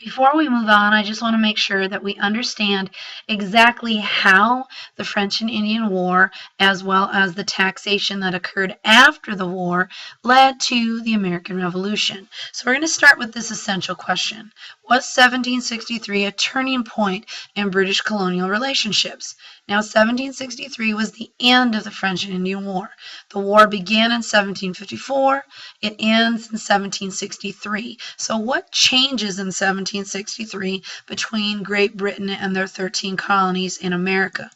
Before we move on, I just want to make sure that we understand exactly how the French and Indian War, as well as the taxation that occurred after the war, led to the American Revolution. So we're going to start with this essential question. Was 1763 a turning point in British colonial relationships? Now, 1763 was the end of the French and Indian War. The war began in 1754. It ends in 1763. So what changes in 1763 between Great Britain and their 13 colonies in America?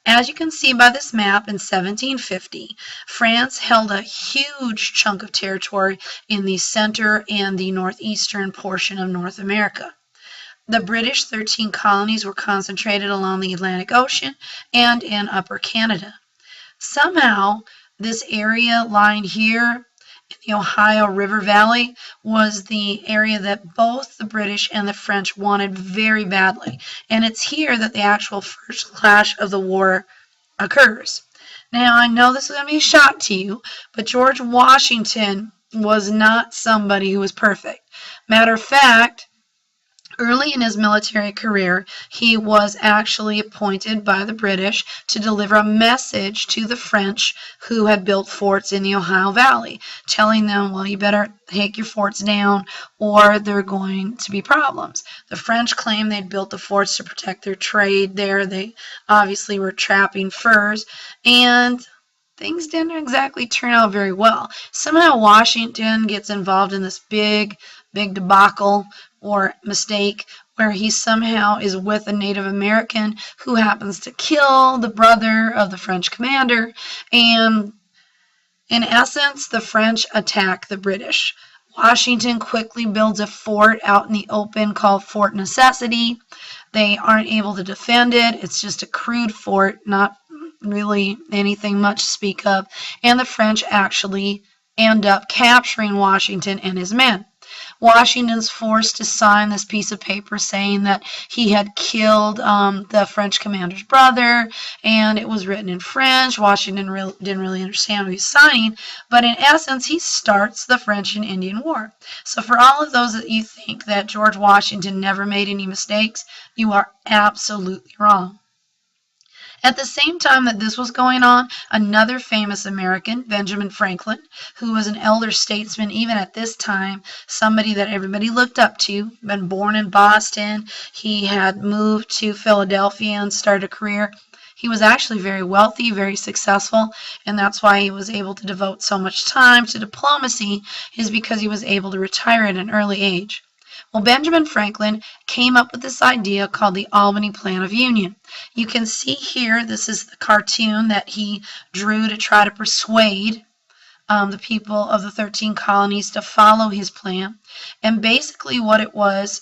As you can see by this map, in 1750, France held a huge chunk of territory in the center and the northeastern portion of North America. The British 13 colonies were concentrated along the Atlantic Ocean and in Upper Canada. Somehow, this area lying here in the Ohio River Valley was the area that both the British and the French wanted very badly. And it's here that the actual first clash of the war occurs. Now, I know this is going to be a shock to you, but George Washington was not somebody who was perfect. Matter of fact, early in his military career, he was actually appointed by the British to deliver a message to the French who had built forts in the Ohio Valley, telling them, well, you better take your forts down or there are going to be problems. The French claimed they'd built the forts to protect their trade there. They obviously were trapping furs, and things didn't exactly turn out very well. Somehow Washington gets involved in this big debacle or mistake where he somehow is with a Native American who happens to kill the brother of the French commander, and in essence, the French attack the British. Washington quickly builds a fort out in the open called Fort Necessity. They aren't able to defend it. It's just a crude fort, not really anything much to speak of, and the French actually end up capturing Washington and his men. Washington's forced to sign this piece of paper saying that he had killed the French commander's brother, and it was written in French. Washington didn't really understand what he was signing, but in essence, he starts the French and Indian War. So for all of those that you think that George Washington never made any mistakes, you are absolutely wrong. At the same time that this was going on, another famous American, Benjamin Franklin, who was an elder statesman even at this time, somebody that everybody looked up to, been born in Boston, he had moved to Philadelphia and started a career. He was actually very wealthy, very successful, and that's why he was able to devote so much time to diplomacy, is because he was able to retire at an early age. Well, Benjamin Franklin came up with this idea called the Albany Plan of Union. You can see here, this is the cartoon that he drew to try to persuade the people of the 13 colonies to follow his plan. And basically what it was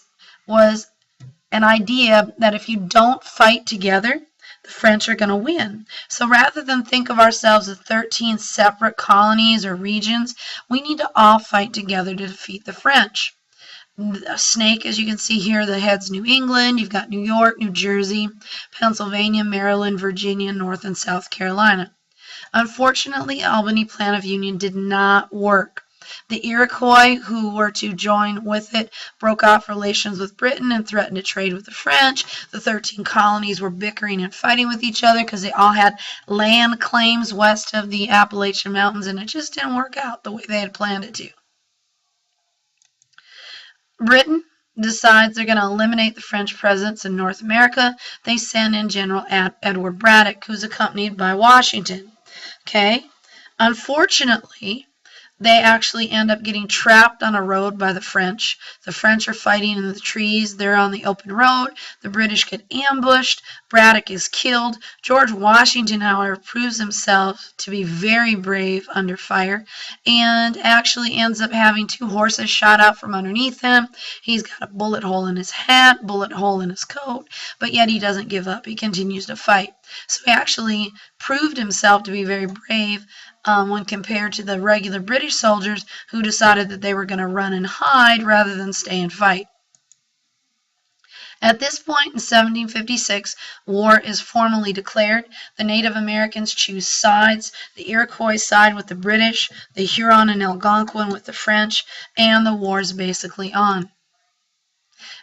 an idea that if you don't fight together, the French are going to win. So rather than think of ourselves as 13 separate colonies or regions, we need to all fight together to defeat the French. A snake, as you can see here, the head's New England. You've got New York, New Jersey, Pennsylvania, Maryland, Virginia, North and South Carolina. Unfortunately, the Albany Plan of Union did not work. The Iroquois, who were to join with it, broke off relations with Britain and threatened to trade with the French. The 13 colonies were bickering and fighting with each other because they all had land claims west of the Appalachian Mountains, and it just didn't work out the way they had planned it to. Britain decides they're going to eliminate the French presence in North America. They send in General Edward Braddock, who's accompanied by Washington. Okay? Unfortunately, they actually end up getting trapped on a road by the French. The French are fighting in the trees. They're on the open road. The British get ambushed. Braddock is killed. George Washington, however, proves himself to be very brave under fire and actually ends up having 2 horses shot out from underneath him. He's got a bullet hole in his hat, bullet hole in his coat, but yet he doesn't give up. He continues to fight. So he actually proved himself to be very brave when compared to the regular British soldiers who decided that they were going to run and hide rather than stay and fight. At this point in 1756, war is formally declared. The Native Americans choose sides. The Iroquois side with the British, the Huron and Algonquin with the French, and the war is basically on.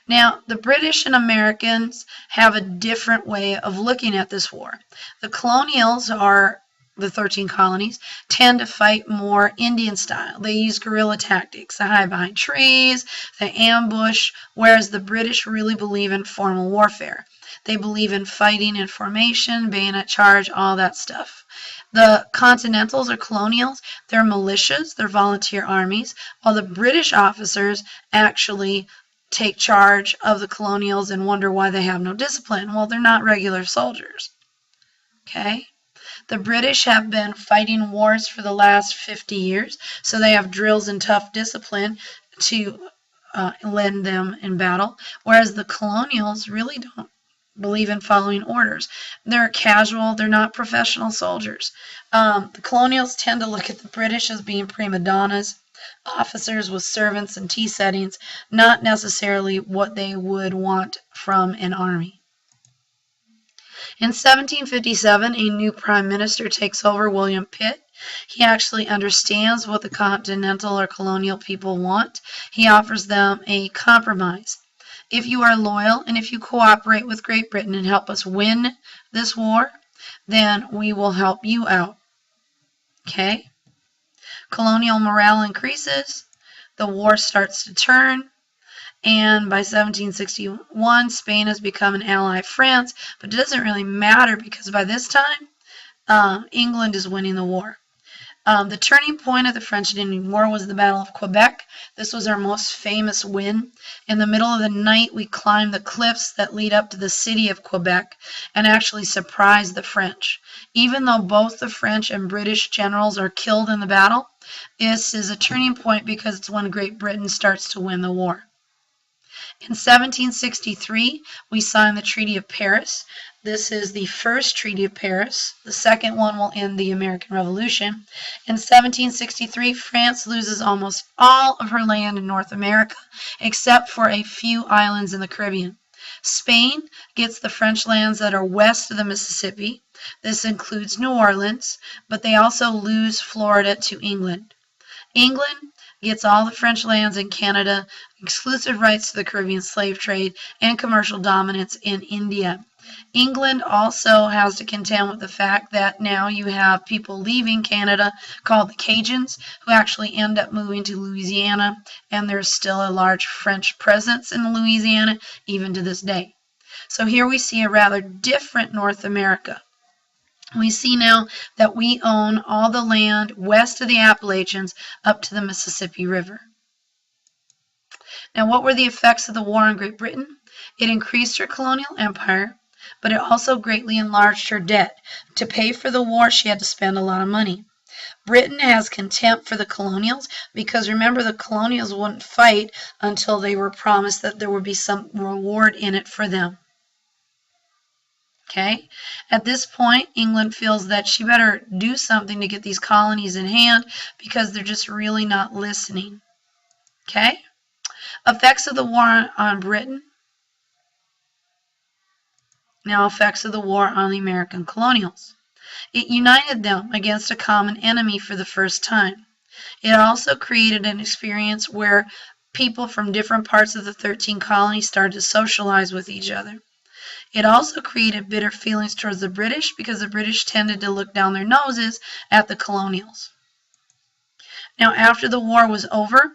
Now, the British and Americans have a different way of looking at this war. The colonials are the 13 colonies tend to fight more Indian style. They use guerrilla tactics. They hide behind trees, they ambush, whereas the British really believe in formal warfare. They believe in fighting in formation, bayonet charge, all that stuff. The Continentals or colonials, they're militias, they're volunteer armies, while the British officers actually take charge of the colonials and wonder why they have no discipline. Well, they're not regular soldiers. Okay? The British have been fighting wars for the last 50 years, so they have drills and tough discipline to lend them in battle, whereas the colonials really don't believe in following orders. They're casual, they're not professional soldiers. The colonials tend to look at the British as being prima donnas, officers with servants and tea settings, not necessarily what they would want from an army. In 1757, a new prime minister takes over, William Pitt. He actually understands what the continental or colonial people want. He offers them a compromise. If you are loyal and if you cooperate with Great Britain and help us win this war, then we will help you out. Okay? Colonial morale increases, the war starts to turn, and by 1761, Spain has become an ally of France, but it doesn't really matter because by this time, England is winning the war. The turning point of the French and Indian War was the Battle of Quebec. This was our most famous win. In the middle of the night, we climbed the cliffs that lead up to the city of Quebec and actually surprised the French. Even though both the French and British generals are killed in the battle, this is a turning point because it's when Great Britain starts to win the war. In 1763, we signed the Treaty of Paris. This is the first Treaty of Paris. The second one will end the American Revolution. In 1763, France loses almost all of her land in North America, except for a few islands in the Caribbean. Spain gets the French lands that are west of the Mississippi. This includes New Orleans, but they also lose Florida to England. England gets all the French lands in Canada, exclusive rights to the Caribbean slave trade, and commercial dominance in India. England also has to contend with the fact that now you have people leaving Canada called the Cajuns who actually end up moving to Louisiana, and there's still a large French presence in Louisiana even to this day. So here we see a rather different North America. We see now that we own all the land west of the Appalachians up to the Mississippi River. Now, what were the effects of the war on Great Britain? It increased her colonial empire, but it also greatly enlarged her debt. To pay for the war, she had to spend a lot of money. Britain has contempt for the colonials because remember, the colonials wouldn't fight until they were promised that there would be some reward in it for them. Okay, at this point, England feels that she better do something to get these colonies in hand because they're just really not listening. Okay, effects of the war on Britain. Now, effects of the war on the American colonials. It united them against a common enemy for the first time. It also created an experience where people from different parts of the 13 colonies started to socialize with each other. It also created bitter feelings towards the British because the British tended to look down their noses at the colonials. Now, after the war was over,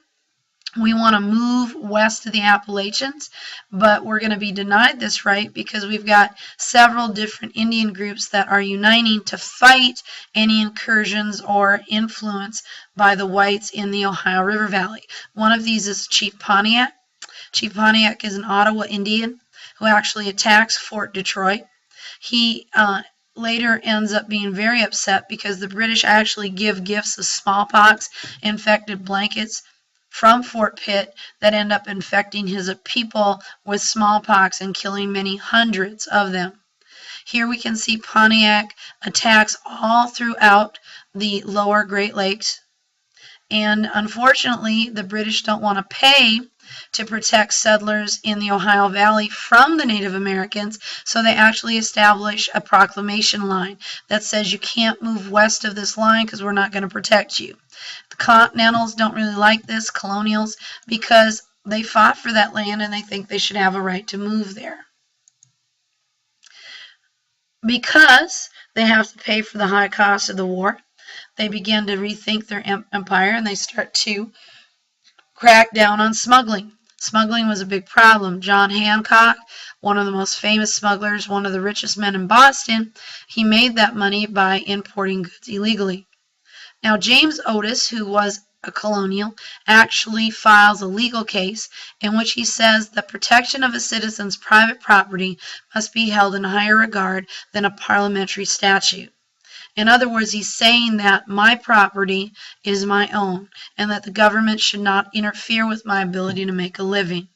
we want to move west of the Appalachians, but we're going to be denied this right because we've got several different Indian groups that are uniting to fight any incursions or influence by the whites in the Ohio River Valley. One of these is Chief Pontiac. Chief Pontiac is an Ottawa Indian who actually attacks Fort Detroit. He later ends up being very upset because the British actually give gifts of smallpox-infected blankets from Fort Pitt that end up infecting his people with smallpox and killing many hundreds of them. Here we can see Pontiac attacks all throughout the lower Great Lakes. And unfortunately, the British don't want to pay to protect settlers in the Ohio Valley from the Native Americans, so they actually establish a proclamation line that says you can't move west of this line because we're not going to protect you. The Continentals don't really like this, colonials, because they fought for that land and they think they should have a right to move there. Because they have to pay for the high cost of the war, they begin to rethink their empire and they start to crack down on smuggling. Smuggling was a big problem. John Hancock, one of the most famous smugglers, one of the richest men in Boston, he made that money by importing goods illegally. Now, James Otis, who was a colonial, actually files a legal case in which he says the protection of a citizen's private property must be held in higher regard than a parliamentary statute. In other words, he's saying that my property is my own and that the government should not interfere with my ability to make a living.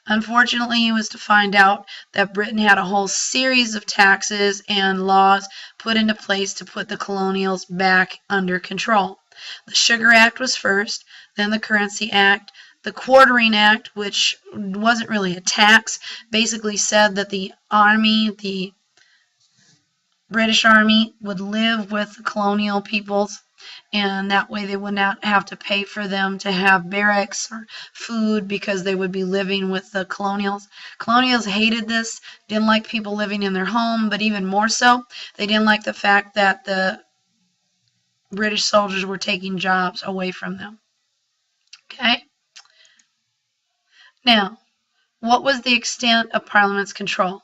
Unfortunately, he was to find out that Britain had a whole series of taxes and laws put into place to put the colonials back under control. The Sugar Act was first, then the Currency Act. The Quartering Act, which wasn't really a tax, basically said that the British Army would live with the colonial peoples, and that way they would not have to pay for them to have barracks or food because they would be living with the colonials. Colonials hated this, didn't like people living in their home, but even more so, they didn't like the fact that the British soldiers were taking jobs away from them. Okay? Now, what was the extent of Parliament's control?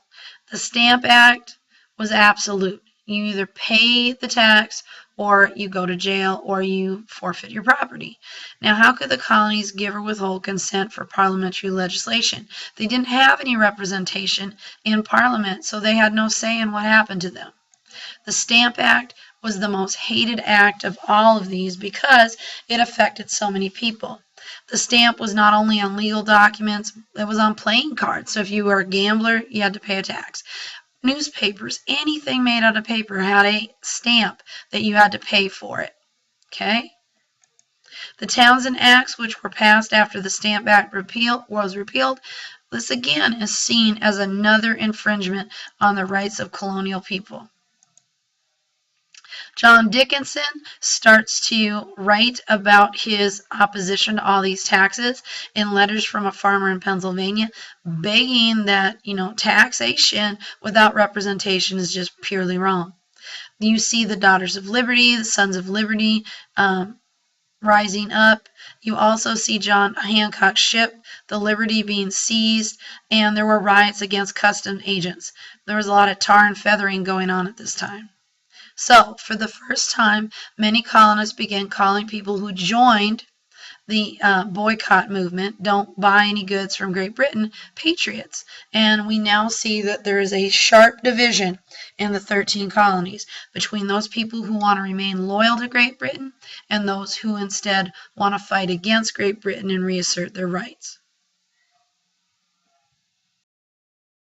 The Stamp Act was absolute. You either pay the tax or you go to jail or you forfeit your property. Now, how could the colonies give or withhold consent for parliamentary legislation? They didn't have any representation in Parliament, so they had no say in what happened to them. The Stamp Act was the most hated act of all of these because it affected so many people. The stamp was not only on legal documents, it was on playing cards. So if you were a gambler, you had to pay a tax. Newspapers, anything made out of paper had a stamp that you had to pay for it. Okay? The Townshend Acts, which were passed after the Stamp Act was repealed, this again is seen as another infringement on the rights of colonial people. John Dickinson starts to write about his opposition to all these taxes in letters from a farmer in Pennsylvania, begging that, taxation without representation is just purely wrong. You see the Daughters of Liberty, the Sons of Liberty rising up. You also see John Hancock's ship, the Liberty, being seized, and there were riots against customs agents. There was a lot of tar and feathering going on at this time. So, for the first time, many colonists began calling people who joined the boycott movement, don't buy any goods from Great Britain, patriots. And we now see that there is a sharp division in the 13 colonies between those people who want to remain loyal to Great Britain and those who instead want to fight against Great Britain and reassert their rights.